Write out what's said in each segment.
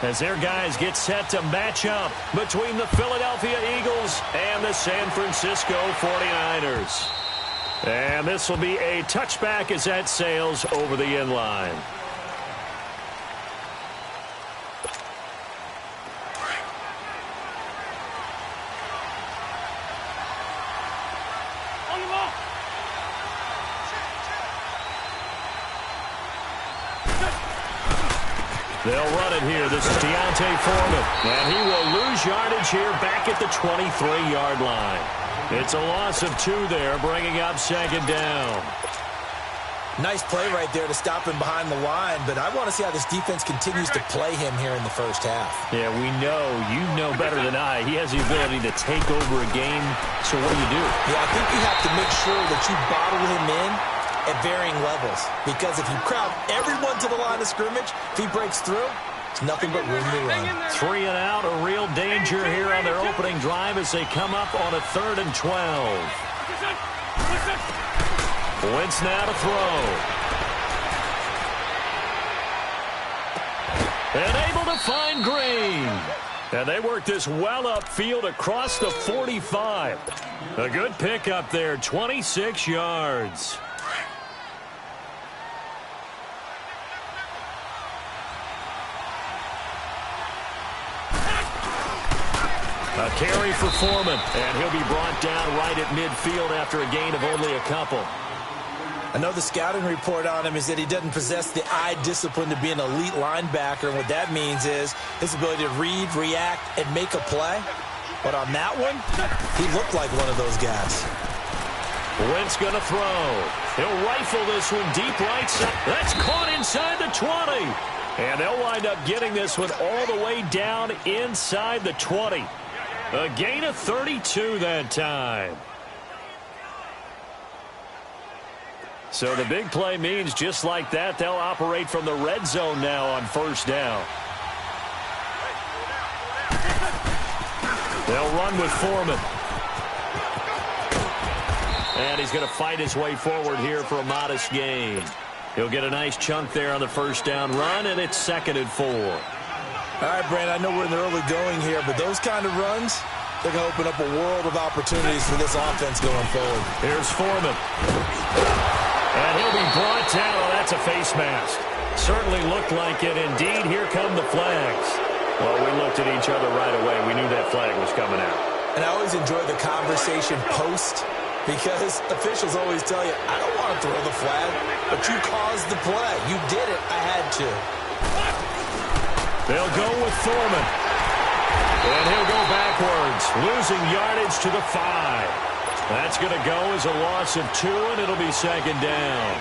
as their guys get set to match up between the Philadelphia Eagles and the San Francisco 49ers. And this will be a touchback as that sails over the end line. They'll run it here. This is Deontay Foreman. And he will lose yardage here back at the 23-yard line. It's a loss of 2 there, bringing up second down. Nice play right there to stop him behind the line, but I want to see how this defense continues to play him here in the first half. Yeah, we know. You know better than I. He has the ability to take over a game, so what do? Yeah, I think you have to make sure that you bottle him in at varying levels, because if you crowd everyone to the line of scrimmage, if he breaks through, it's nothing but room to run. 3 and out, a real danger here on their opening drive as they come up on a 3rd and 12. Wentz now to throw. And able to find Green. And they work this well upfield across the 45. A good pickup there, 26 yards. A carry for Foreman, and he'll be brought down right at midfield after a gain of only a couple. I know the scouting report on him is that he doesn't possess the eye discipline to be an elite linebacker, and what that means is his ability to read, react, and make a play. But on that one, he looked like one of those guys. Wentz going to throw. He'll rifle this one deep right side. That's caught inside the 20. And they'll wind up getting this one all the way down inside the 20. A gain of 32 that time. So the big play means just like that, they'll operate from the red zone now on first down. They'll run with Foreman. And he's going to fight his way forward here for a modest gain. He'll get a nice chunk there on the first down run, and it's 2nd and 4. All right, Brandon, I know we're in the early going here, but those kind of runs, they're going to open up a world of opportunities for this offense going forward. Here's Foreman. And he'll be brought down. Oh, that's a face mask. Certainly looked like it. Indeed, here come the flags. Well, we looked at each other right away. We knew that flag was coming out. And I always enjoy the conversation post, because officials always tell you, I don't want to throw the flag, but you caused the play. You did it. I had to. They'll go with Foreman. And he'll go backwards, losing yardage to the 5. That's going to go as a loss of 2, and it'll be second down.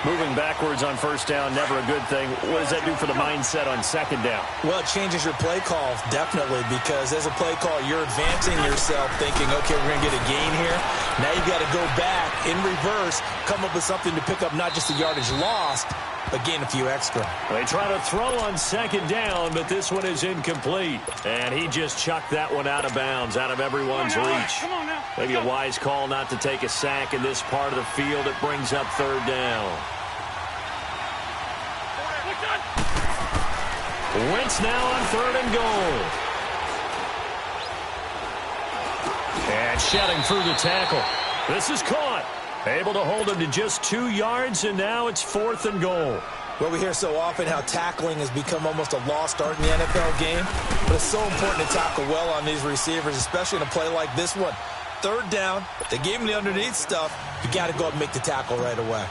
Moving backwards on first down, never a good thing. What does that do for the mindset on second down? Well, it changes your play call, definitely, because as a play call, you're advancing yourself thinking, okay, we're going to get a gain here. Now you've got to go back in reverse, come up with something to pick up not just the yardage lost, but gain a few extra. They try to throw on second down, but this one is incomplete. And he just chucked that one out of bounds, out of everyone's reach. Maybe a wise call not to take a sack in this part of the field. It brings up 3rd down. Wentz now on 3rd and goal. And shedding through the tackle. This is caught. Able to hold him to just 2 yards, and now it's 4th and goal. Well, we hear so often how tackling has become almost a lost art in the NFL game, but it's so important to tackle well on these receivers, especially in a play like this one. 3rd down, they gave him the underneath stuff. You got to go and make the tackle right away.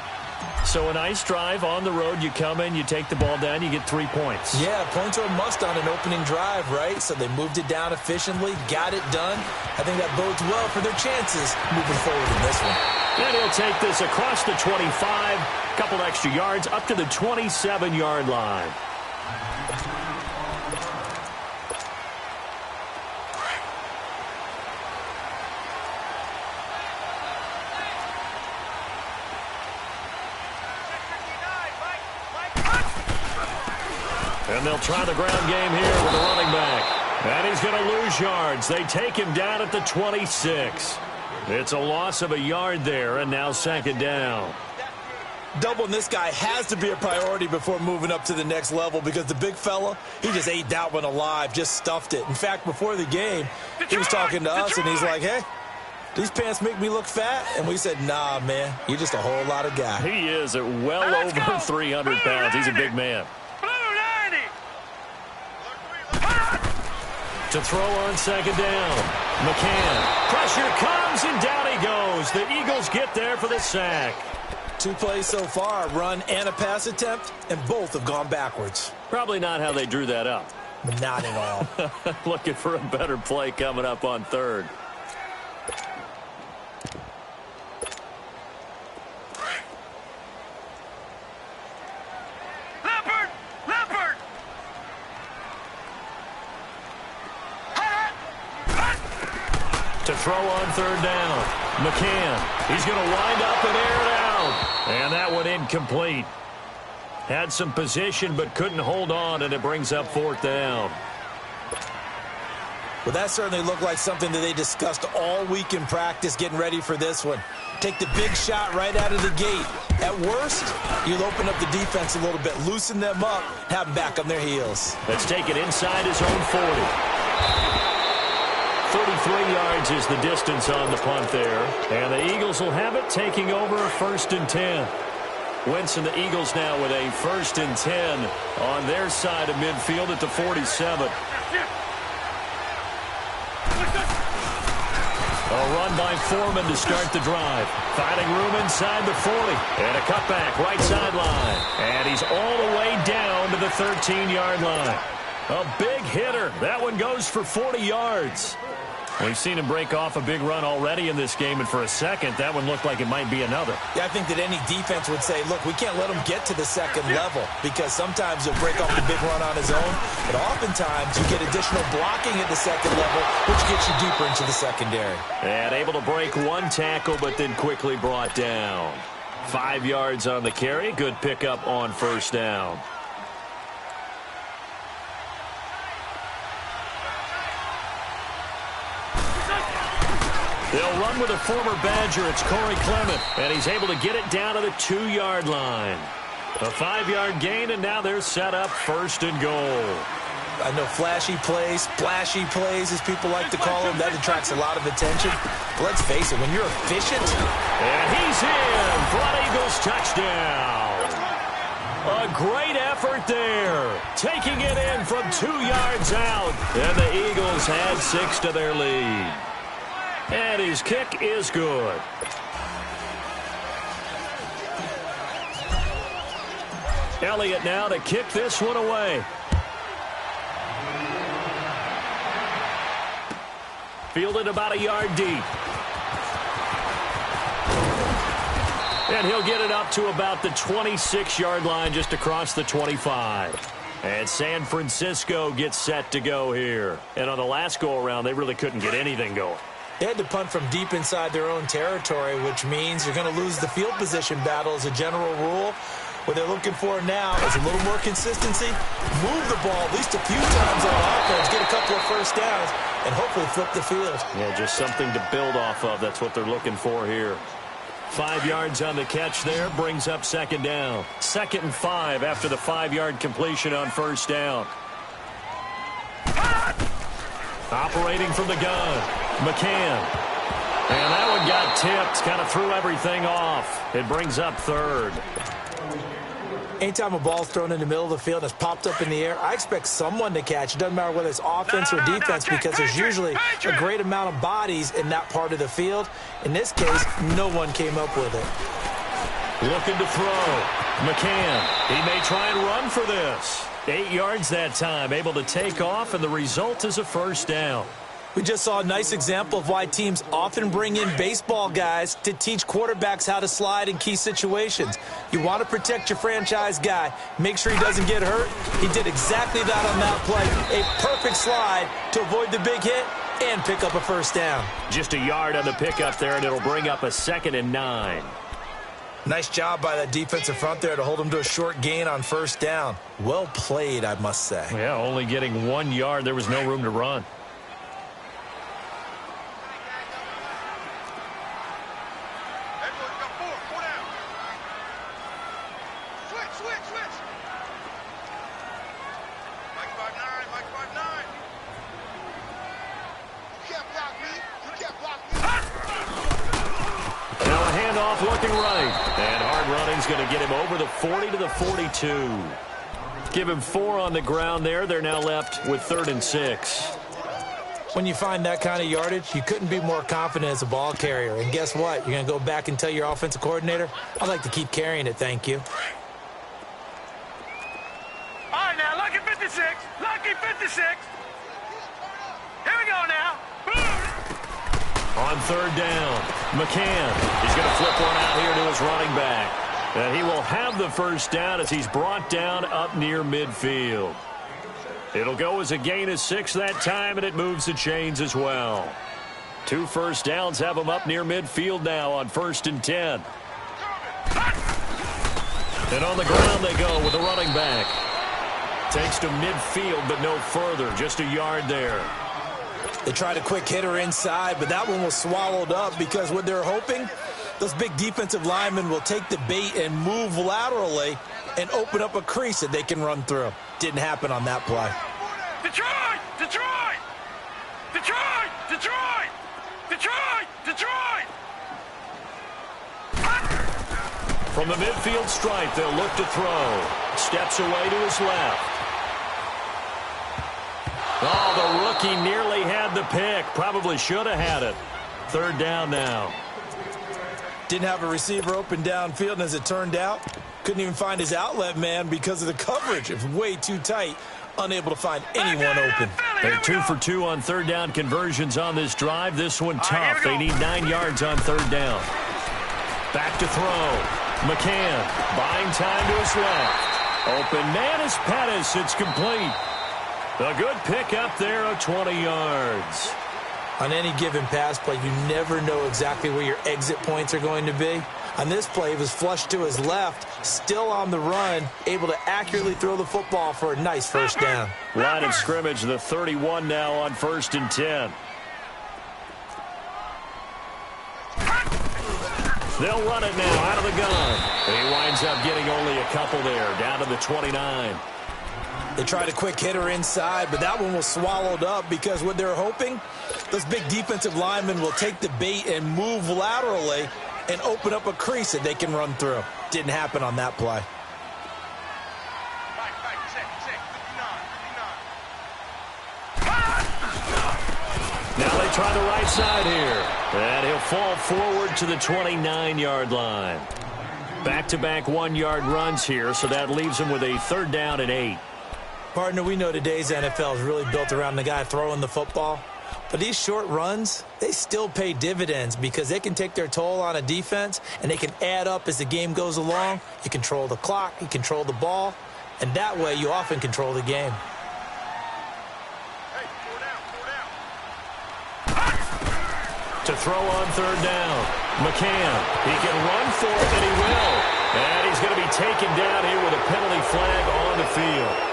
So a nice drive on the road. You come in, you take the ball down, you get 3 points. Yeah, points are a must on an opening drive, right? So they moved it down efficiently, got it done. I think that bodes well for their chances moving forward in this one. And he'll take this across the 25, a couple extra yards, up to the 27-yard line. And they'll try the ground game here with a running back. And he's going to lose yards. They take him down at the 26. It's a loss of a yard there, and now second down. Doubling this guy has to be a priority before moving up to the next level because the big fella, he just ate that one alive, just stuffed it. In fact, before the game, he was talking to us, and he's like, hey, these pants make me look fat? And we said, nah, man, you're just a whole lot of guy. He is at well over 300 pounds. He's a big man. To throw on second down. McCann. Pressure comes, and down he goes. The Eagles get there for the sack. 2 plays so far, a run and a pass attempt, and both have gone backwards. Probably not how they drew that up. Not at all. Looking for a better play coming up on third. To throw on third down. McCann. He's going to wind up and air it out. And that one incomplete. Had some position but couldn't hold on, and it brings up fourth down. Well, that certainly looked like something that they discussed all week in practice getting ready for this one. Take the big shot right out of the gate. At worst, you'll open up the defense a little bit, loosen them up, have them back on their heels. Let's take it inside his own 40. 33 yards is the distance on the punt there. And the Eagles will have it, taking over a 1st and 10. Wentz and the Eagles now with a 1st and 10 on their side of midfield at the 47. A run by Foreman to start the drive. Finding room inside the 40. And a cutback right sideline. And he's all the way down to the 13-yard line. A big hitter. That one goes for 40 yards. We've seen him break off a big run already in this game, and for a second, that one looked like it might be another. Yeah, I think that any defense would say, look, we can't let him get to the second level because sometimes he'll break off the big run on his own, but oftentimes you get additional blocking at the second level, which gets you deeper into the secondary. And able to break one tackle, but then quickly brought down. 5 yards on the carry. Good pickup on first down. They'll run with a former Badger. It's Corey Clement, and he's able to get it down to the 2-yard line. A 5-yard gain, and now they're set up 1st and goal. I know flashy plays, splashy plays, as people like to call them, that attracts a lot of attention. But let's face it, when you're efficient. And he's in. Front Eagles touchdown. A great effort there. Taking it in from 2 yards out. And the Eagles add 6 to their lead. And his kick is good. Elliott now to kick this one away. Fielded about a yard deep. And he'll get it up to about the 26-yard line, just across the 25. And San Francisco gets set to go here. And on the last go-around, they really couldn't get anything going. They had to punt from deep inside their own territory, which means you're going to lose the field position battle as a general rule. What they're looking for now is a little more consistency, move the ball at least a few times on offense, get a couple of first downs, and hopefully flip the field. Yeah, just something to build off of. That's what they're looking for here. 5 yards on the catch there, brings up second down. 2nd and 5 after the 5-yard completion on first down. Operating from the gun, McCann. And that one got tipped, kind of threw everything off. It brings up 3rd. Anytime a ball's thrown in the middle of the field and it's popped up in the air, I expect someone to catch. It doesn't matter whether it's offense or defense because there's usually a great amount of bodies in that part of the field. In this case, no one came up with it. Looking to throw. McCann. He may try and run for this. 8 yards that time, able to take off, and the result is a first down. We just saw a nice example of why teams often bring in baseball guys to teach quarterbacks how to slide in key situations. You want to protect your franchise guy. Make sure he doesn't get hurt. He did exactly that on that play. A perfect slide to avoid the big hit and pick up a first down. Just a yard on the pickup there, and it'll bring up a 2nd and 9. Nice job by that defensive front there to hold him to a short gain on first down. Well played, I must say. Yeah, only getting 1 yard. There was no room to run. off looking right. And hard running's going to get him over the 40 to the 42. Give him 4 on the ground there. They're now left with 3rd and 6. When you find that kind of yardage, you couldn't be more confident as a ball carrier. And guess what? You're going to go back and tell your offensive coordinator, I'd like to keep carrying it, thank you. All right, now, lucky 56. Lucky 56. Here we go now. On 3rd down, McCann. He's going to flip one out here to his running back. And he will have the 1st down as he's brought down up near midfield. It'll go as a gain of 6 that time, and it moves the chains as well. 2 first downs have him up near midfield now on 1st and 10. And on the ground they go with the running back. Takes to midfield, but no further. Just a yard there. They tried a quick hitter inside, but that one was swallowed up because what they're hoping, those big defensive linemen will take the bait and move laterally and open up a crease that they can run through. Didn't happen on that play. Detroit! Detroit! Detroit! Detroit! Detroit! Detroit! From the midfield stripe, they'll look to throw. Steps away to his left. Oh, the rookie nearly had the pick. Probably should have had it. 3rd down now. Didn't have a receiver open downfield, and as it turned out, couldn't even find his outlet man because of the coverage. It was way too tight, unable to find anyone open. They're 2 for 2 on 3rd down conversions on this drive. This one tough. They need 9 yards on 3rd down. Back to throw. McCann buying time to his left. Open man is Pettis. It's complete. A good pick up there of 20 yards. On any given pass play, you never know exactly where your exit points are going to be. On this play, it was flushed to his left, still on the run, able to accurately throw the football for a nice 1st down. Line of scrimmage, the 31 now on 1st and 10. They'll run it now out of the gun. And he winds up getting only a couple there, down to the 29. They tried a quick hitter inside, but that one was swallowed up because what they're hoping, those big defensive linemen will take the bait and move laterally and open up a crease that they can run through. Didn't happen on that play. Now they try the right side here. And he'll fall forward to the 29-yard line. Back-to-back 1-yard runs here, so that leaves him with a 3rd down and 8. Partner, we know today's NFL is really built around the guy throwing the football. But these short runs, they still pay dividends because they can take their toll on a defense and they can add up as the game goes along. You control the clock, you control the ball, and that way you often control the game. To throw on 3rd down, McCann. He can run for it, and he will. And he's going to be taken down here with a penalty flag on the field.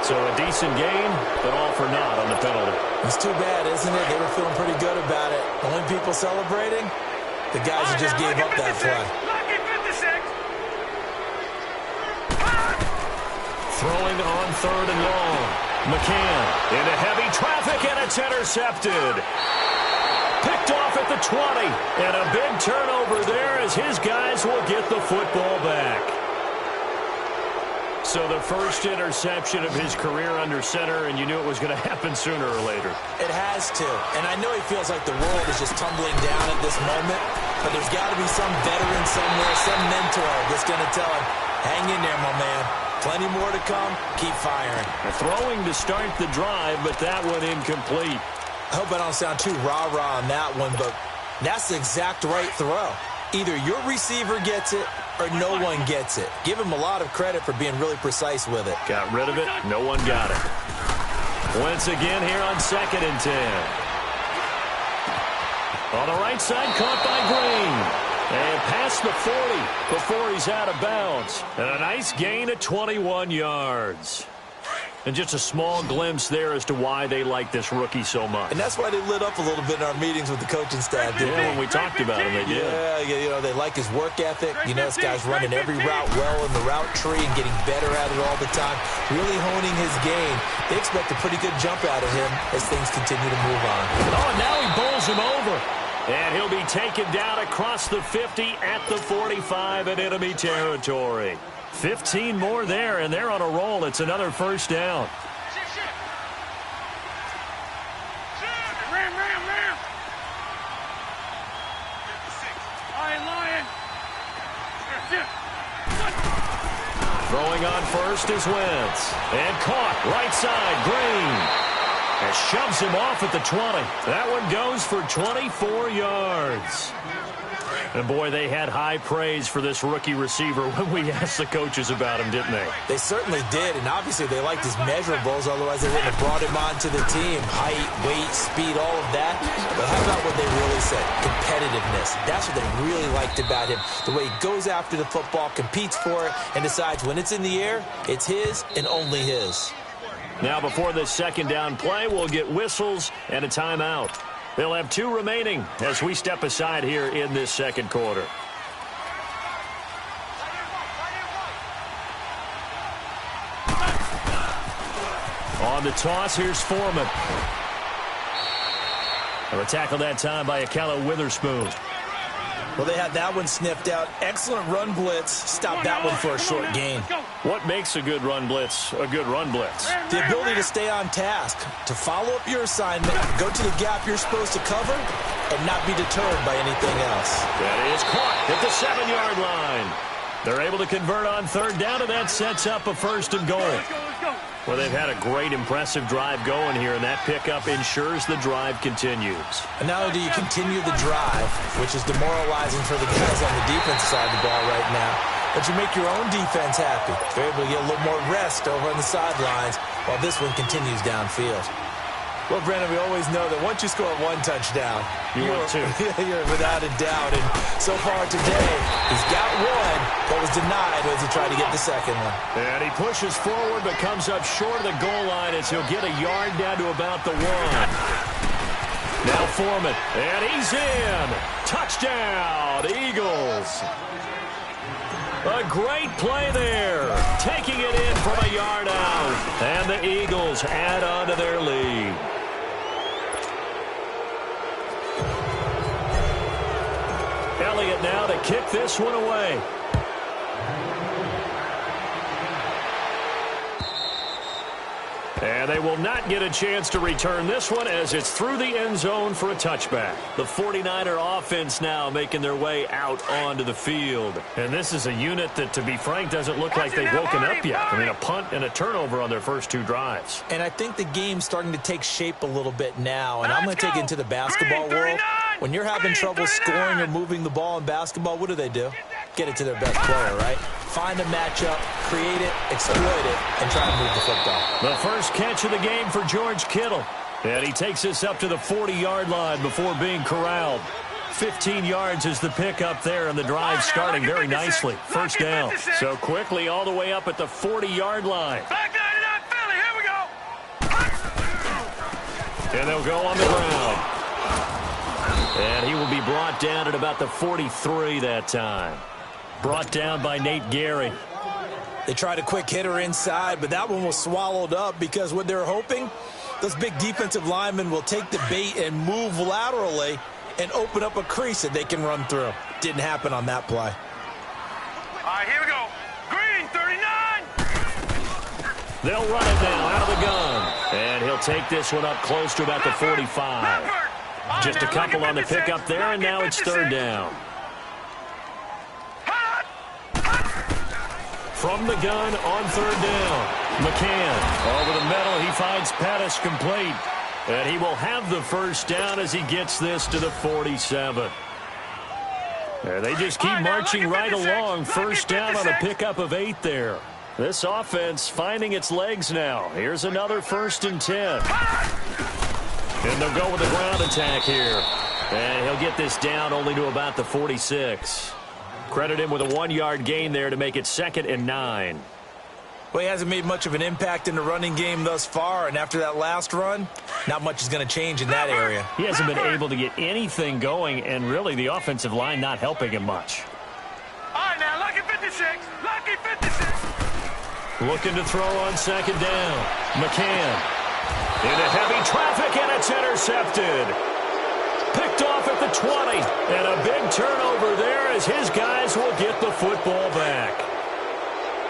So a decent game, but all for naught on the penalty. It's too bad, isn't it? They were feeling pretty good about it. Only people celebrating, the guys who just gave up that play. Throwing on 3rd and long. McCann into heavy traffic, and it's intercepted. Picked off at the 20, and a big turnover there as his guys will get the football back. So the first interception of his career under center, and you knew it was going to happen sooner or later. It has to, and I know he feels like the world is just tumbling down at this moment, but there's got to be some veteran somewhere, some mentor that's going to tell him, hang in there, my man. Plenty more to come. Keep firing. Throwing to start the drive, but that one incomplete. I hope I don't sound too rah-rah on that one, but that's the exact right throw. Either your receiver gets it or no one gets it. Give him a lot of credit for being really precise with it. Got rid of it. No one got it. Once again here on 2nd and 10. On the right side, caught by Green. And past the 40 before he's out of bounds. And a nice gain of 21 yards. And just a small glimpse there as to why they like this rookie so much. And that's why they lit up a little bit in our meetings with the coaching staff. Yeah, when we talked about him, they did. Yeah, you know, they like his work ethic. You know, this guy's running every route well in the route tree and getting better at it all the time, really honing his game. They expect a pretty good jump out of him as things continue to move on. Oh, and now he bowls him over. And he'll be taken down across the 50 at the 45 in enemy territory. 15 more there, and they're on a roll. It's another first down. Throwing on first is Wentz. And caught right side, Green. And shoves him off at the 20. That one goes for 24 yards. And, boy, they had high praise for this rookie receiver when we asked the coaches about him, didn't they? They certainly did, and obviously they liked his measurables, otherwise they wouldn't have brought him onto the team. Height, weight, speed, all of that. But how about what they really said? Competitiveness. That's what they really liked about him. The way he goes after the football, competes for it, and decides when it's in the air, it's his and only his. Now, before this second down play, we'll get whistles and a timeout. They'll have 2 remaining as we step aside here in this second quarter. On the toss, here's Foreman. And a tackle that time by Akello Witherspoon. Well, they had that one sniffed out. Excellent run blitz. Stopped that one for a short gain. What makes a good run blitz a good run blitz? The ability to stay on task, to follow up your assignment, go to the gap you're supposed to cover, and not be deterred by anything else. That is caught at the 7-yard line. They're able to convert on third down, and that sets up a first and goal. Well, they've had a great, impressive drive going here, and that pickup ensures the drive continues. And not only do you continue the drive, which is demoralizing for the guys on the defense side of the ball right now, but you make your own defense happy. They're able to get a little more rest over on the sidelines while this one continues downfield. Well, Brandon, we always know that once you score 1 touchdown, you're without a doubt. And so far today, he's got one, but was denied as he tried to get the second one. And he pushes forward, but comes up short of the goal line as he'll get a yard down to about the 1. Now Foreman, and he's in. Touchdown, Eagles. A great play there. Taking it in from a yard out. And the Eagles add on to their lead. Elliott now to kick this one away. And they will not get a chance to return this one as it's through the end zone for a touchback. The 49er offense now making their way out onto the field. And this is a unit that, to be frank, doesn't look like they've woken up yet. I mean, a punt and a turnover on their first 2 drives. And I think the game's starting to take shape a little bit now. And I'm going to take it into the basketball world. When you're having trouble scoring or moving the ball in basketball, what do? Get it to their best player, right? Find a matchup, create it, exploit it, and try to move the football. The first catch of the game for George Kittle. And he takes this up to the 40-yard line before being corralled. 15 yards is the pickup there, and the drive starting very nicely. First down. So quickly all the way up at the 40-yard line. And they'll go on the ground. And he will be brought down at about the 43 that time. Brought down by Nate Gary. They tried a quick hitter inside, but that one was swallowed up because what they're hoping, those big defensive linemen will take the bait and move laterally and open up a crease that they can run through. Didn't happen on that play. All right, here we go. Green, 39. They'll run it now out of the gun. And he'll take this one up close to about the 45. Just a couple on the pickup there, and now it's third down. From the gun on third down. McCann over the middle. He finds Pettis complete. And he will have the first down as he gets this to the 47. And they just keep marching right along. First down on a pickup of 8 there. This offense finding its legs now. Here's another 1st and 10. And they'll go with a ground attack here. And he'll get this down only to about the 46. Credit him with a 1-yard gain there to make it 2nd and 9. Well, he hasn't made much of an impact in the running game thus far, and after that last run, not much is going to change in that area. He hasn't been able to get anything going, and really the offensive line not helping him much. All right, now, lucky 56. Lucky 56. Looking to throw on second down. McCann into heavy traffic, and it's intercepted. Picked off at the 20. And a big turnover there as his guys will get the football back.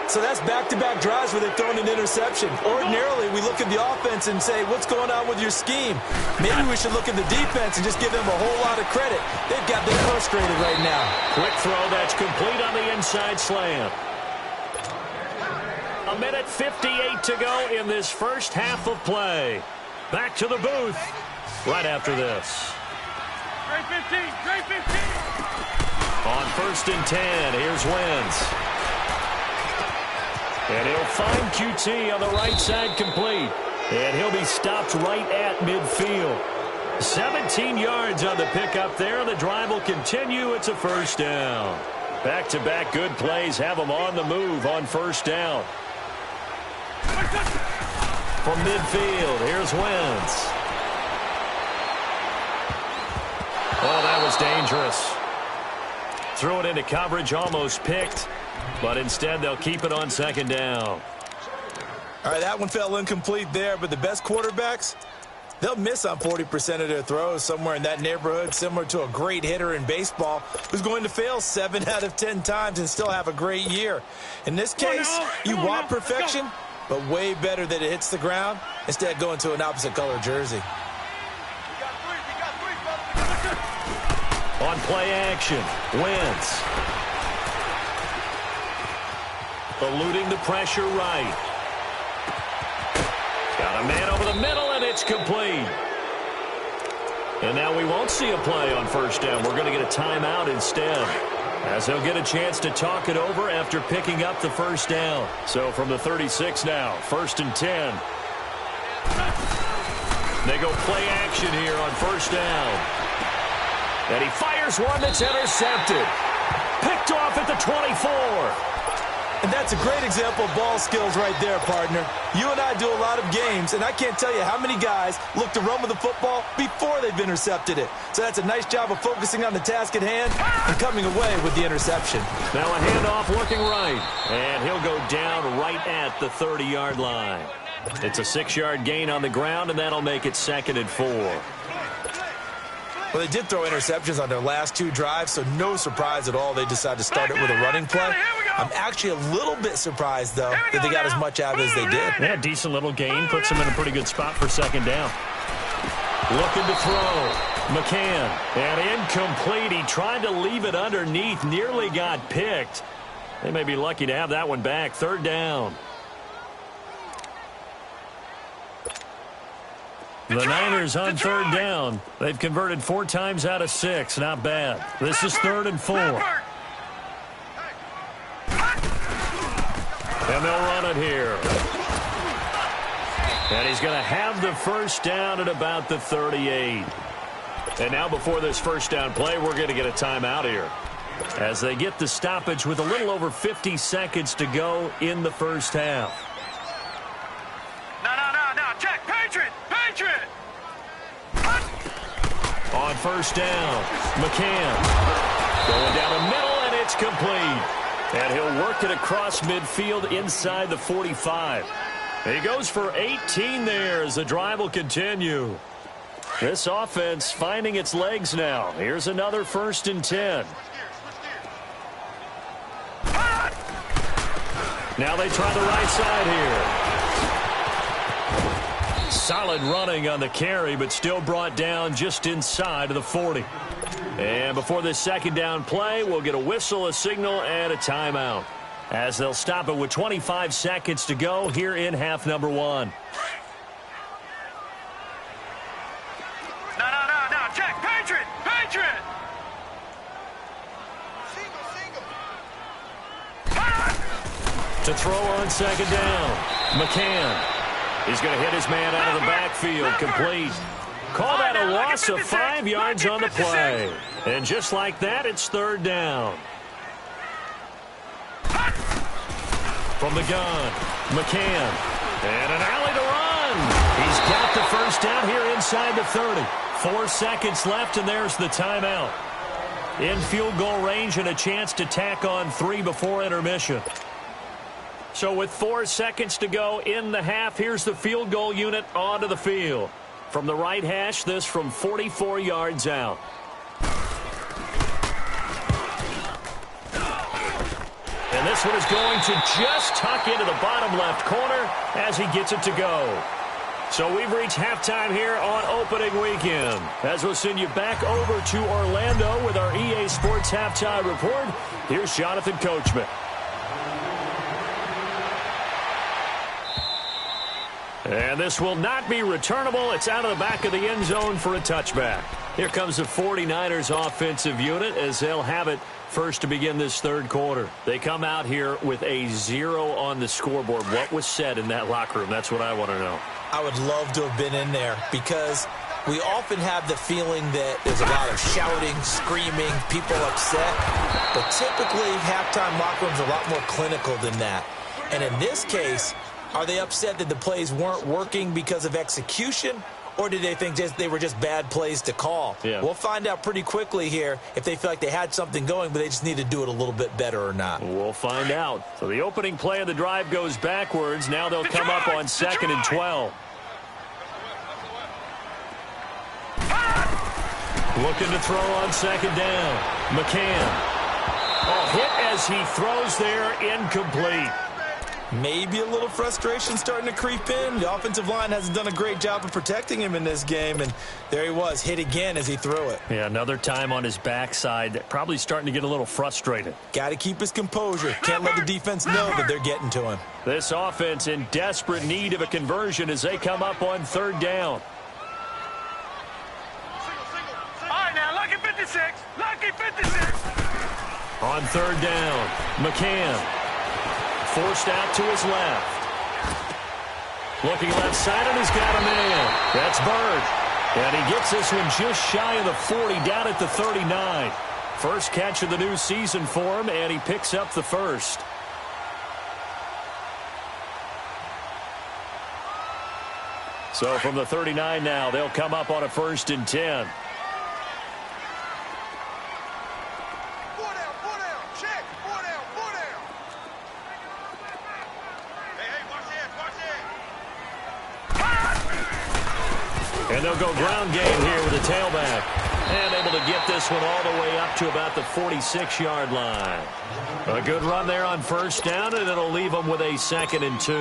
So that's back-to-back drives where they've thrown an interception. Ordinarily, we look at the offense and say, what's going on with your scheme? Maybe we should look at the defense and just give them a whole lot of credit. They've got them frustrated right now. Quick throw, that's complete on the inside slant. 1:58 to go in this first half of play. Back to the booth right after this. Great 15, great 15. On 1st and 10, here's Wentz. And he'll find QT on the right side complete. And he'll be stopped right at midfield. 17 yards on the pickup there, and the drive will continue. It's a first down. Back-to-back good plays have them on the move on first down. From midfield, here's Wentz. Oh, that was dangerous. Threw it into coverage, almost picked. But instead, they'll keep it on 2nd down. All right, that one fell incomplete there, but the best quarterbacks, they'll miss on 40% of their throws, somewhere in that neighborhood, similar to a great hitter in baseball who's going to fail 7 out of 10 times and still have a great year. In this case, you want perfection, but way better that it hits the ground instead of going to an opposite color jersey. On play action, Wentz. Eluding the pressure right. Got a man over the middle, and it's complete. And now we won't see a play on first down. We're going to get a timeout instead, as they'll get a chance to talk it over after picking up the first down. So from the 36 now, 1st and 10. They go play action here on first down. And he fires one that's intercepted. Picked off at the 24. And that's a great example of ball skills right there, partner. You and I do a lot of games, and I can't tell you how many guys look to run with the football before they've intercepted it. So that's a nice job of focusing on the task at hand and coming away with the interception. Now a handoff looking right, and he'll go down right at the 30-yard line. It's a 6-yard gain on the ground, and that'll make it 2nd and 4. Well, they did throw interceptions on their last 2 drives, so no surprise at all they decided to start it with a running play. I'm actually a little bit surprised, though, that they got as much out of it as they did. Yeah, decent little gain. Puts them in a pretty good spot for 2nd down. Looking to throw. McCann. And incomplete. He tried to leave it underneath. Nearly got picked. They may be lucky to have that one back. 3rd down. The Niners on 3rd down. They've converted 4 times out of 6. Not bad. This is 3rd and 4. And they'll run it here. And he's going to have the first down at about the 38. And now before this first down play, we're going to get a timeout here, as they get the stoppage with a little over 50 seconds to go in the first half. No. Check. Patriot. On first down, McCann. Going down the middle, and it's complete. And he'll work it across midfield inside the 45. He goes for 18 there as the drive will continue. This offense finding its legs now. Here's another 1st and 10. Now they try the right side here. Solid running on the carry, but still brought down just inside of the 40. And before this 2nd down play, we'll get a whistle, a signal, and a timeout, as they'll stop it with 25 seconds to go here in half number 1. No. Check. Patriot. To throw on 2nd down, McCann. He's going to hit his man out of the backfield, complete. Call that a loss of 5 yards on the play. And just like that, it's 3rd down. From the gun, McCann. And an alley to run. He's got the first down here inside the 30. 4 seconds left, and there's the timeout. In field goal range and a chance to tack on 3 before intermission. So with 4 seconds to go in the half, here's the field goal unit onto the field. From the right hash, this from 44 yards out. And this one is going to just tuck into the bottom left corner as he gets it to go. So we've reached halftime here on opening weekend. As we'll send you back over to Orlando with our EA Sports Halftime Report, here's Jonathan Coachman. And this will not be returnable. It's out of the back of the end zone for a touchback. Here comes the 49ers offensive unit as they'll have it first to begin this third quarter. They come out here with a 0 on the scoreboard. What was said in that locker room? That's what I want to know. I would love to have been in there because we often have the feeling that there's a lot of shouting, screaming, people upset. But typically, halftime locker rooms are a lot more clinical than that. And in this case, are they upset that the plays weren't working because of execution? Or did they think they were just bad plays to call? Yeah. We'll find out pretty quickly here if they feel like they had something going, but they just need to do it a little bit better or not. We'll find out. So the opening play of the drive goes backwards. Now they'll come up on 2nd and 12. Looking to throw on 2nd down. McCann. Oh, hit as he throws there, incomplete. Maybe a little frustration starting to creep in. The offensive line hasn't done a great job of protecting him in this game, and there he was, hit again as he threw it. Yeah, another time on his backside, probably starting to get a little frustrated. Got to keep his composure. Can't let the defense know that they're getting to him. This offense in desperate need of a conversion as they come up on 3rd down. All right, now, lucky 56. Lucky 56. On 3rd down, McCann. Forced out to his left. Looking left side, and he's got a man. That's Bird. And he gets this one just shy of the 40, down at the 39. First catch of the new season for him, and he picks up the first. So from the 39 now, they'll come up on a 1st and 10. And they'll go ground game here with a tailback. And able to get this one all the way up to about the 46-yard line. A good run there on 1st down, and it'll leave them with a 2nd and 2.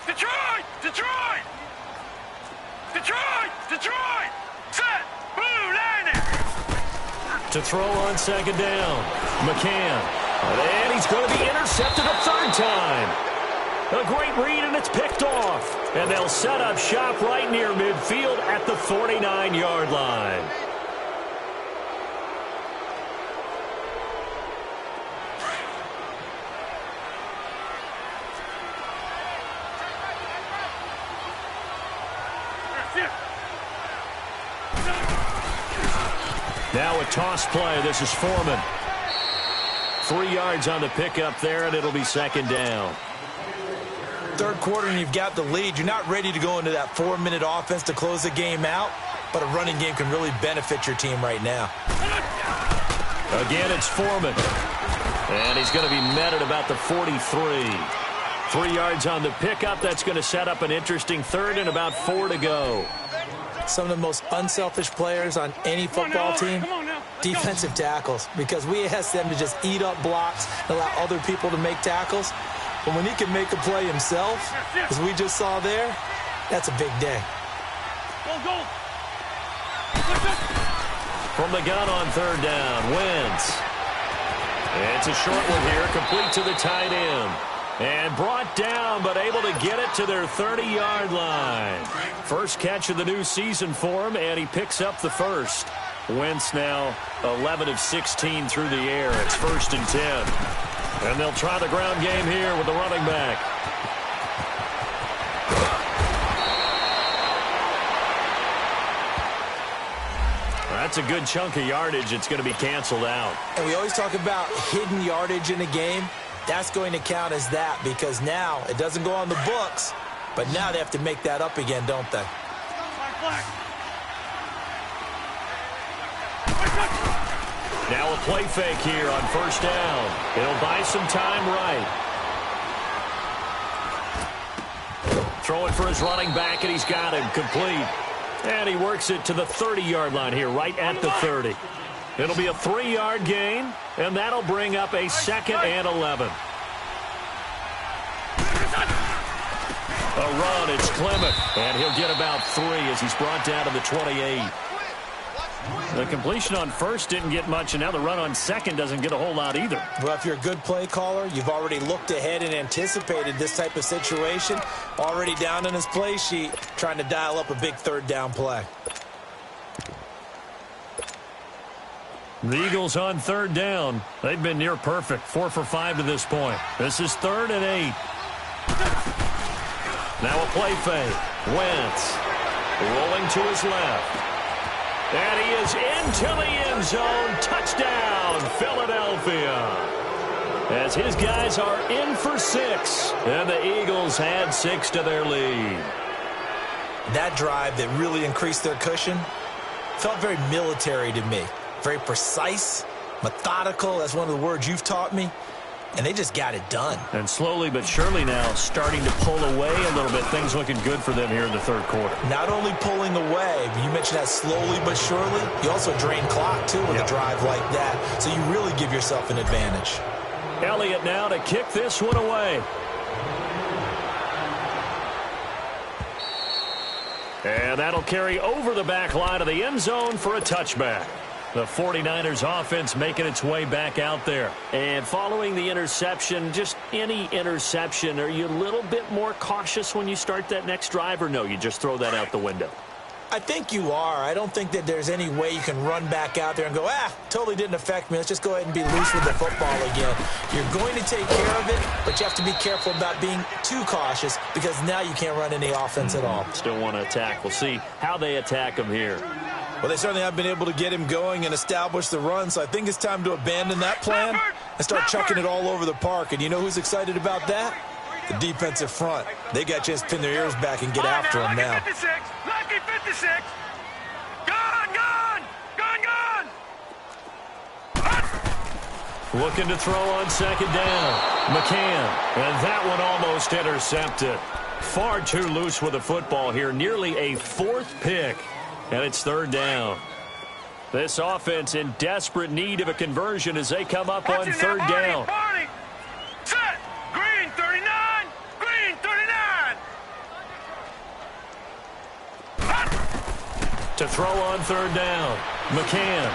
Detroit! Detroit! Detroit! Detroit! Set! Blue liner! To throw on 2nd down. McCann. And he's going to be intercepted a 3rd time. A great read, and it's picked off. And they'll set up shop right near midfield at the 49-yard line. Now a toss play. This is Foreman. 3 yards on the pickup there, and it'll be 2nd down. 3rd quarter and you've got the lead. You're not ready to go into that 4-minute offense to close the game out, but a running game can really benefit your team right now. Again, it's Foreman. And he's going to be met at about the 43. 3 yards on the pickup. That's going to set up an interesting 3rd and about 4 to go. Some of the most unselfish players on any football team, defensive tackles, because we ask them to just eat up blocks and allow other people to make tackles. But when he can make a play himself, as we just saw there, that's a big day. Go. From the gun on 3rd down, Wentz. It's a short one here, complete to the tight end. And brought down, but able to get it to their 30-yard line. First catch of the new season for him, and he picks up the first. Wentz now 11 of 16 through the air. It's 1st and 10. And they'll try the ground game here with the running back. That's a good chunk of yardage. It's going to be canceled out. And we always talk about hidden yardage in a game. That's going to count as that because now it doesn't go on the books, but now they have to make that up again, don't they? Now a play fake here on 1st down. It'll buy some time right. Throwing for his running back, and he's got him complete. And he works it to the 30-yard line here, right at the 30. It'll be a 3-yard gain, and that'll bring up a 2nd and 11. A run, it's Clement, and he'll get about 3 as he's brought down to the 28. The completion on first didn't get much, and now the run on second doesn't get a whole lot either. Well, if you're a good play caller, you've already looked ahead and anticipated this type of situation. Already down in his play sheet, trying to dial up a big 3rd down play. The Eagles on 3rd down. They've been near perfect, 4 for 5 to this point. This is 3rd and 8. Now a play fake. Wentz rolling to his left. And he is into the end zone. Touchdown, Philadelphia. As his guys are in for 6. And the Eagles add 6 to their lead. That drive that really increased their cushion felt very military to me. Very precise, methodical. That's one of the words you've taught me. And they just got it done. And slowly but surely now starting to pull away a little bit. Things looking good for them here in the 3rd quarter. Not only pulling away, but you mentioned that slowly but surely. You also drain clock, too, with a drive like that. So you really give yourself an advantage. Elliott now to kick this one away. And that'll carry over the back line of the end zone for a touchback. The 49ers offense making its way back out there. And following the interception, just any interception, are you a little bit more cautious when you start that next drive, or no, you just throw that out the window? I think you are. I don't think that there's any way you can run back out there and go, totally didn't affect me. Let's just go ahead and be loose with the football again. You're going to take care of it, but you have to be careful about being too cautious because now you can't run any offense at all. Still want to attack. We'll see how they attack him here. Well, they certainly have been able to get him going and establish the run, so I think it's time to abandon that plan and start chucking it all over the park. And you know who's excited about that? The defensive front. They got a chance to pin their ears back and get after him now. Lucky 56! Lucky 56! Gone! Gone! Gone! Gone! Looking to throw on 2nd down. McCann. And that one almost intercepted. Far too loose with the football here. Nearly a 4th pick. And it's 3rd down. This offense in desperate need of a conversion as they come up on 3rd down. Party. Set. Green 39. Green 39. To throw on 3rd down. McCann.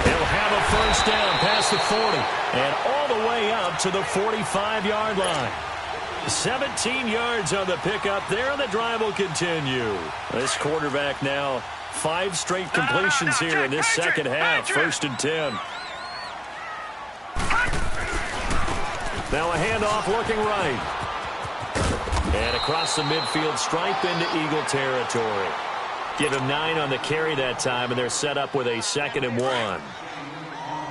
He'll have a 1st down past the 40. And all the way up to the 45-yard line. 17 yards on the pickup there, and the drive will continue. This quarterback now 5 straight completions here in this second half. 1st and 10. Now a handoff looking right. And across the midfield stripe into Eagle territory. Give him 9 on the carry that time, and they're set up with a 2nd and 1.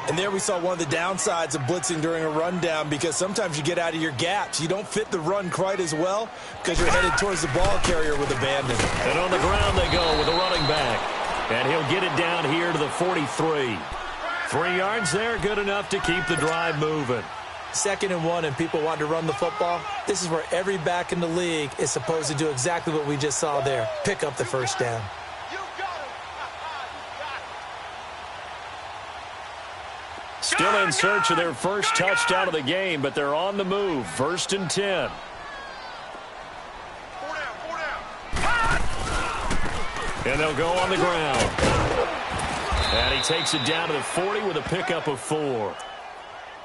And there we saw one of the downsides of blitzing during a rundown, because sometimes you get out of your gaps. You don't fit the run quite as well because you're headed towards the ball carrier with abandon. And on the ground they go with a running back. And he'll get it down here to the 43. 3 yards there, good enough to keep the drive moving. 2nd and 1 and people want to run the football. This is where every back in the league is supposed to do exactly what we just saw there. Pick up the 1st down. Still in search of their first touchdown of the game, but they're on the move. 1st and 10. And they'll go on the ground. And he takes it down to the 40 with a pickup of 4.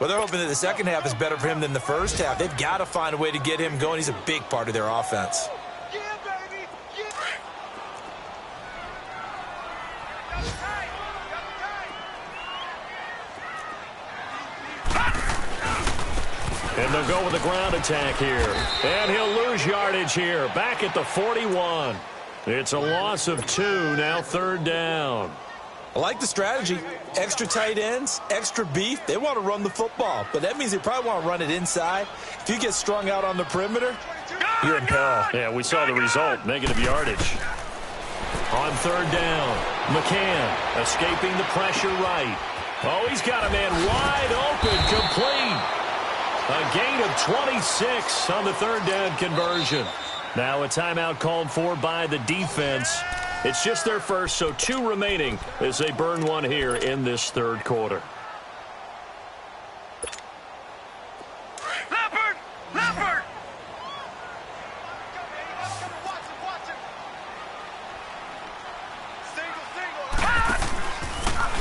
Well, they're hoping that the second half is better for him than the first half. They've got to find a way to get him going. He's a big part of their offense. And they'll go with the ground attack here. And he'll lose yardage here. Back at the 41. It's a loss of 2, now 3rd down. I like the strategy. Extra tight ends, extra beef. They want to run the football, but that means they probably want to run it inside. If you get strung out on the perimeter, you're in peril. Yeah, we saw the result, negative yardage. On 3rd down, McCann escaping the pressure right. Oh, he's got a man wide open, complete. A gain of 26 on the 3rd down conversion. Now a timeout called for by the defense. It's just their first, so 2 remaining as they burn one here in this third quarter. Leopard! Leopard!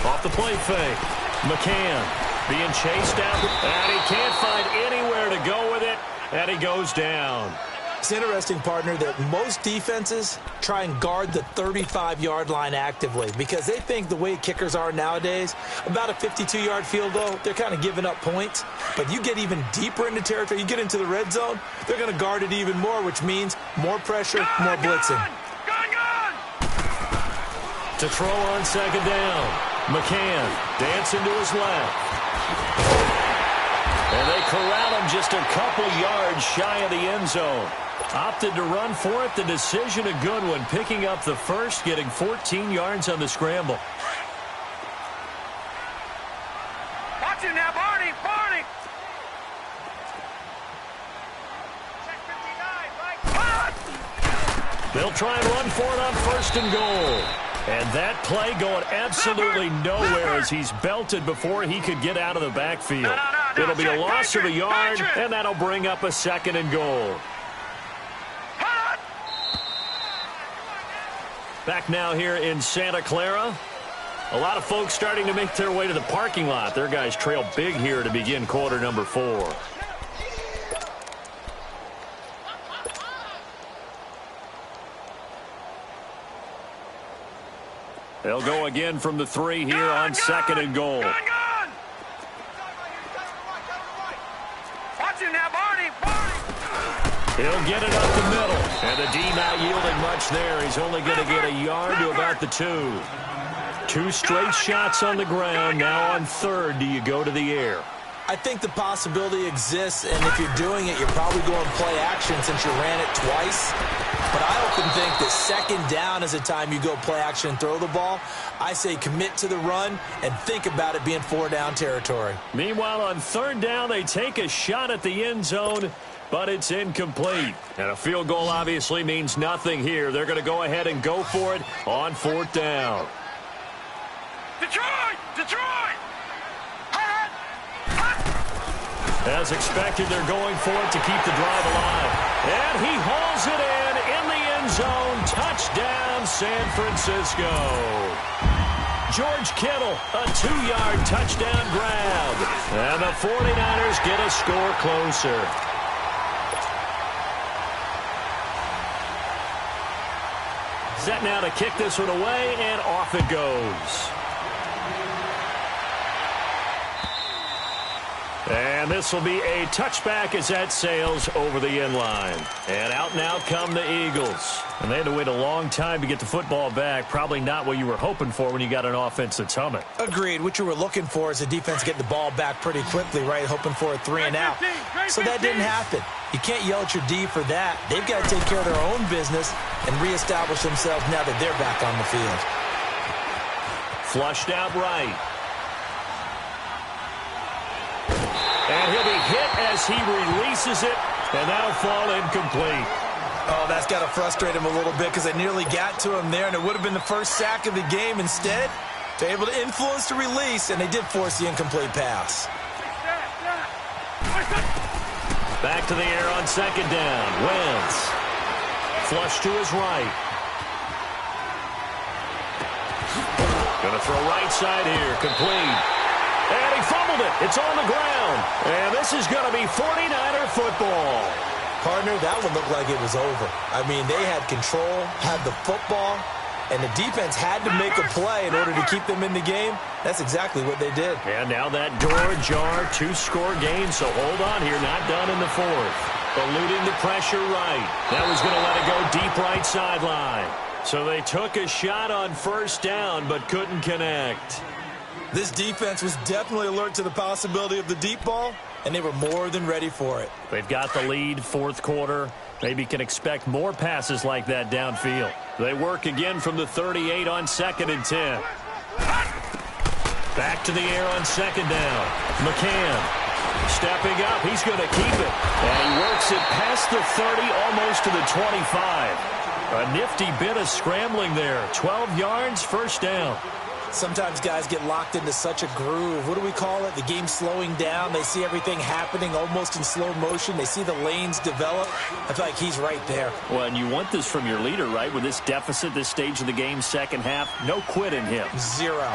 Off the play fake. McCann being chased down, and he can't find anywhere to go with it, and he goes down. It's interesting, partner, that most defenses try and guard the 35-yard line actively because they think the way kickers are nowadays, about a 52-yard field goal, they're kind of giving up points. But you get even deeper into territory, you get into the red zone, they're going to guard it even more, which means more pressure, more blitzing. Gun! To throw on second down. McCann dancing to his left. And they corral him just a couple yards shy of the end zone. Opted to run for it. The decision a good one. Picking up the first, getting 14 yards on the scramble. Watch it now, Barney! Barney! Check 59, right? They'll try and run for it on first and goal. And that play going absolutely nowhere as he's belted before he could get out of the backfield. No. It'll be a loss of a yard, Patrick. and that'll bring up a second and goal. Back now here in Santa Clara. A lot of folks starting to make their way to the parking lot. Their guys trail big here to begin quarter number 4. They'll go again from the 3 here on second and goal. Gun! Watch it now, Barney! He'll get it up the middle. And the D not yielding much there. He's only going to get a yard to about the 2. 2 straight shots on the ground. Now on third, do you go to the air? I think the possibility exists, and if you're doing it, you're probably going play action since you ran it twice. But I often think that second down is the time you go play action and throw the ball. I say commit to the run and think about it being 4-down territory. Meanwhile, on third down, they take a shot at the end zone, but it's incomplete. And a field goal obviously means nothing here. They're going to go ahead and go for it on 4th down. Detroit! As expected, they're going for it to keep the drive alive. And he hauls it in the end zone. Touchdown, San Francisco. George Kittle, a 2-yard touchdown grab. And the 49ers get a score closer. Set now to kick this one away, and off it goes. And this will be a touchback as that sails over the end line. And out now come the Eagles. And they had to wait a long time to get the football back. Probably not what you were hoping for when you got an offense that's humming. Agreed. What you were looking for is the defense get the ball back pretty quickly, right? Hoping for a 3 and out. So that didn't happen. You can't yell at your D for that. They've got to take care of their own business and reestablish themselves now that they're back on the field. Flushed out right. And he'll be hit as he releases it, and that'll fall incomplete. Oh, that's got to frustrate him a little bit because they nearly got to him there, and it would have been the first sack of the game. Instead, they're able to influence the release, and they did force the incomplete pass. Back to the air on second down. Wentz. Flush to his right. Gonna throw right side here. Complete. And he fumbled it. It's on the ground. And this is going to be 49er football. Partner, that one looked like it was over. I mean, they had control, had the football, and the defense had to make a play in order to keep them in the game. That's exactly what they did. And now that door ajar, 2-score game, so hold on here. Not done in the 4th. Eluding the pressure right. That was going to let it go deep right sideline. So they took a shot on first down, but couldn't connect. This defense was definitely alert to the possibility of the deep ball, and they were more than ready for it. They've got the lead, 4th quarter. Maybe can expect more passes like that downfield. They work again from the 38 on 2nd and 10. Back to the air on second down. McCann stepping up. He's going to keep it. And he works it past the 30, almost to the 25. A nifty bit of scrambling there. 12 yards, first down. Sometimes guys get locked into such a groove. What do we call it? The game slowing down. They see everything happening almost in slow motion. They see the lanes develop. I feel like he's right there. Well, and you want this from your leader, right? With this deficit, this stage of the game, second half, no quit in him. Zero.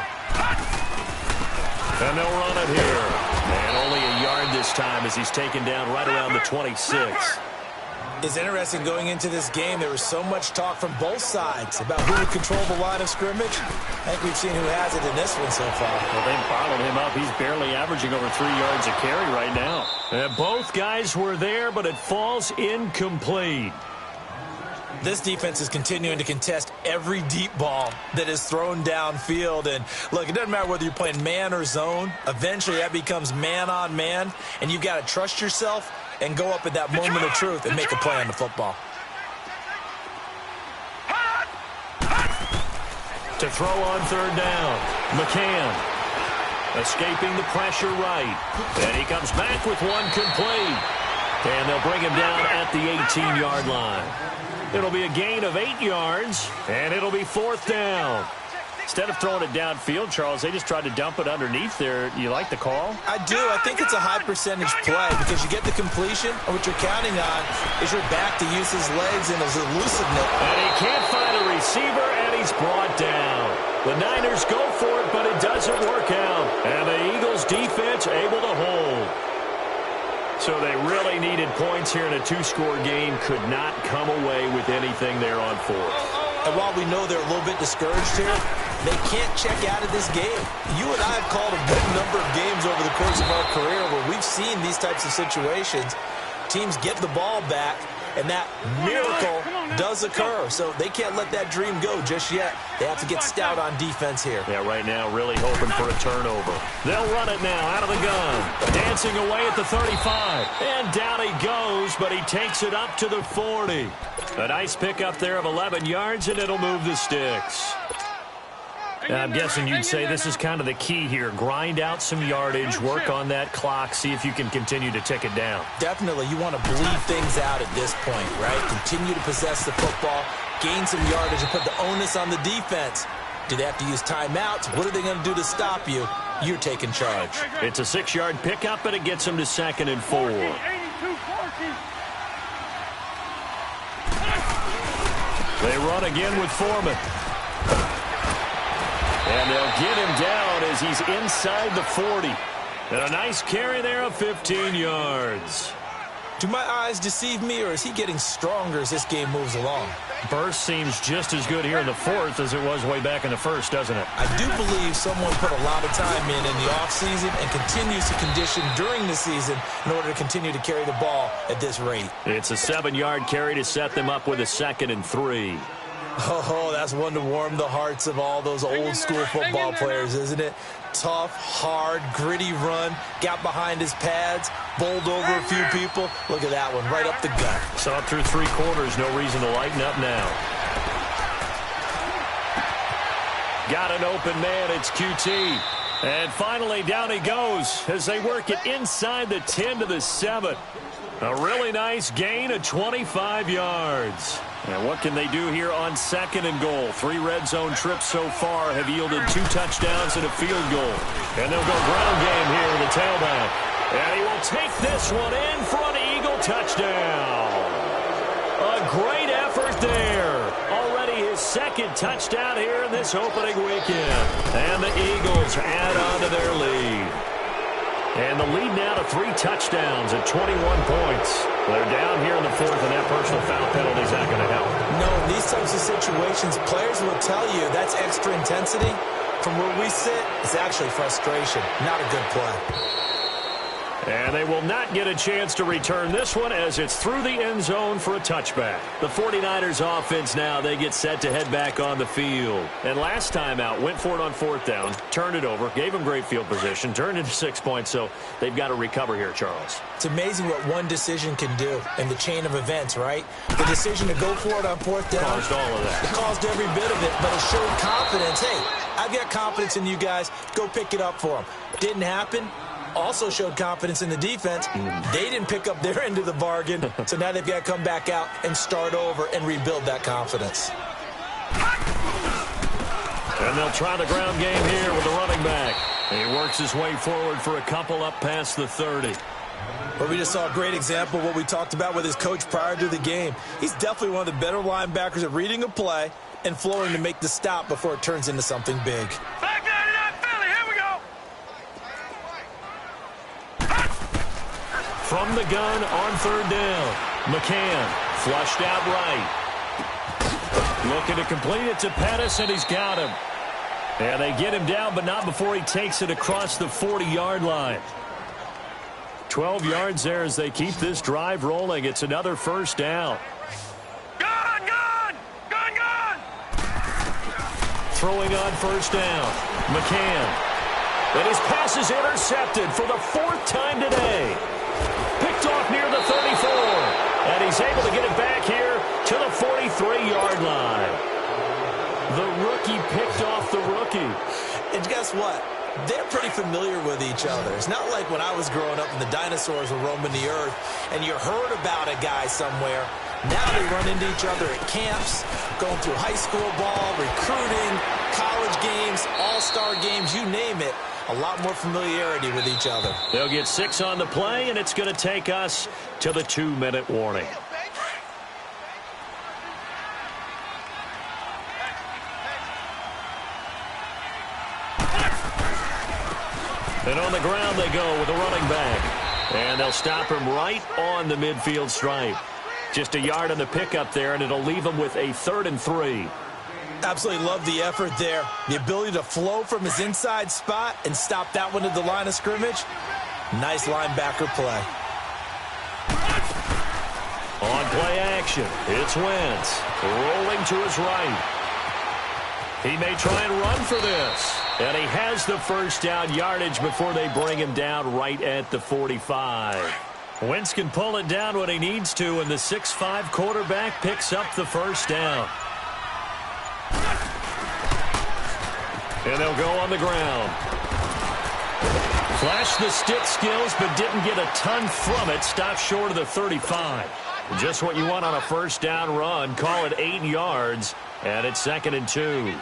And they'll run it here. And only a yard this time as he's taken down right around the 26. It's interesting going into this game. There was so much talk from both sides about who would control the line of scrimmage. I think we've seen who has it in this one so far. Well, they bottled him up. He's barely averaging over 3 yards a carry right now. And both guys were there, but it falls incomplete. This defense is continuing to contest every deep ball that is thrown downfield. And, look, it doesn't matter whether you're playing man or zone. Eventually, that becomes man-on-man, and you've got to trust yourself and go up at that moment of truth and make a play on the football. To throw on third down, McCann escaping the pressure right. And he comes back with one complete. And they'll bring him down at the 18-yard line. It'll be a gain of 8 yards, and it'll be fourth down. Instead of throwing it downfield, Charles, they just tried to dump it underneath there. You like the call? I do. I think it's a high-percentage play because you get the completion, and what you're counting on is your back to use his legs and his elusiveness. And he can't find a receiver, and he's brought down. The Niners go for it, but it doesn't work out. And the Eagles' defense able to hold. So they really needed points here in a two-score game. Could not come away with anything there on fourth. And while we know they're a little bit discouraged here, they can't check out of this game. You and I have called a good number of games over the course of our career where we've seen these types of situations. Teams get the ball back, and that miracle does occur. So they can't let that dream go just yet. They have to get stout on defense here. Yeah, right now really hoping for a turnover. They'll run it now out of the gun. Dancing away at the 35. And down he goes, but he takes it up to the 40. A nice pickup there of 11 yards, and it'll move the sticks. I'm guessing you'd say this is kind of the key here. Grind out some yardage, work on that clock, see if you can continue to tick it down. Definitely. You want to bleed things out at this point, right? Continue to possess the football, gain some yardage, and put the onus on the defense. Do they have to use timeouts? What are they going to do to stop you? You're taking charge. It's a 6-yard pickup, but it gets them to 2nd and 4. They run again with Foreman. And they'll get him down as he's inside the 40. And a nice carry there of 15 yards. Do my eyes deceive me, or is he getting stronger as this game moves along? Burst seems just as good here in the fourth as it was way back in the first, doesn't it? I do believe someone put a lot of time in the offseason and continues to condition during the season in order to continue to carry the ball at this rate. It's a 7-yard carry to set them up with a 2nd and 3. Oh, that's one to warm the hearts of all those old-school football players, isn't it? Tough, hard, gritty run, got behind his pads, bowled over a few people. Look at that one, right up the gut. Saw it through 3 quarters, no reason to lighten up now. Got an open man, it's QT. And finally, down he goes as they work it inside the 10 to the 7. A really nice gain of 25 yards. And what can they do here on 2nd and goal? 3 red zone trips so far have yielded 2 touchdowns and a field goal. And they'll go ground game here with the tailback. And he will take this one in for an Eagle touchdown. A great effort there. Already his 2nd touchdown here in this opening weekend. And the Eagles add on to their lead. And the lead now to 3 touchdowns at 21 points. They're down here in the 4th, and that personal foul penalty is not going to help. No, in these types of situations, players will tell you that's extra intensity. From where we sit, it's actually frustration, not a good play. And they will not get a chance to return this one as it's through the end zone for a touchback. The 49ers offense now, they get set to head back on the field. And last time out, went for it on 4th down, turned it over, gave them great field position, turned into 6 points, so they've got to recover here, Charles. It's amazing what one decision can do in the chain of events, right? The decision to go for it on 4th down. Caused all of that. It caused every bit of it, but it showed confidence. Hey, I've got confidence in you guys. Go pick it up for them. Didn't happen. also showed confidence in the defense. They didn't pick up their end of the bargain, so now they've got to come back out and start over and rebuild that confidence. And they'll try the ground game here with the running back. He works his way forward for a couple up past the 30. But we just saw a great example of what we talked about with his coach prior to the game. He's definitely one of the better linebackers at reading a play and flowing to make the stop before it turns into something big. Back 99 Philly, here we go. From the gun on third down, McCann flushed out right. Looking to complete it to Pettis, and he's got him. And they get him down, but not before he takes it across the 40-yard line. 12 yards there as they keep this drive rolling. It's another first down. Gun, gun! Gun, gun! Throwing on first down, McCann. And his pass is intercepted for the 4th time today. Picked off near the 34. And he's able to get it back here to the 43-yard line. The rookie picked off the rookie. And guess what? They're pretty familiar with each other. It's not like when I was growing up and the dinosaurs were roaming the earth and you heard about a guy somewhere. Now they run into each other at camps, going through high school ball, recruiting, college games, all-star games, you name it. A lot more familiarity with each other. They'll get 6 on the play, and it's going to take us to the 2-minute warning. And on the ground they go with a running back. And they'll stop him right on the midfield stripe. Just a yard on the pickup there, and it'll leave him with a 3rd and 3. Absolutely love the effort there. The ability to flow from his inside spot and stop that one at the line of scrimmage. Nice linebacker play. On play action, it's Wentz rolling to his right. He may try and run for this. And he has the first down yardage before they bring him down right at the 45. Wentz can pull it down when he needs to, and the 6'5" quarterback picks up the first down. And they'll go on the ground. Flashed the stick skills, but didn't get a ton from it. Stopped short of the 35. Just what you want on a first down run. Call it 8 yards, and it's 2nd and 2.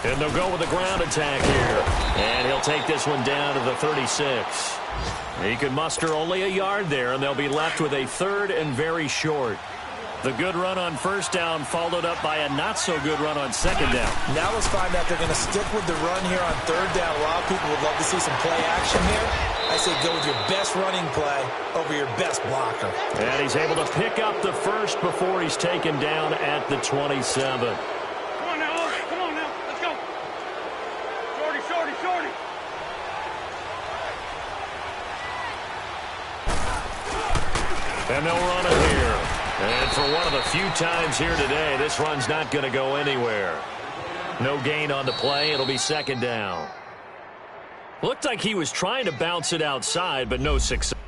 And they'll go with the ground attack here. And he'll take this one down to the 36. He can muster only a yard there, and they'll be left with a 3rd and very short. The good run on first down followed up by a not-so-good run on 2nd down. Now let's find out they're going to stick with the run here on 3rd down. A lot of people would love to see some play action here. I say go with your best running play over your best blocker. And he's able to pick up the first before he's taken down at the 27. And they'll run it here. And for one of the few times here today, this run's not going to go anywhere. No gain on the play. It'll be 2nd down. Looked like he was trying to bounce it outside, but no success.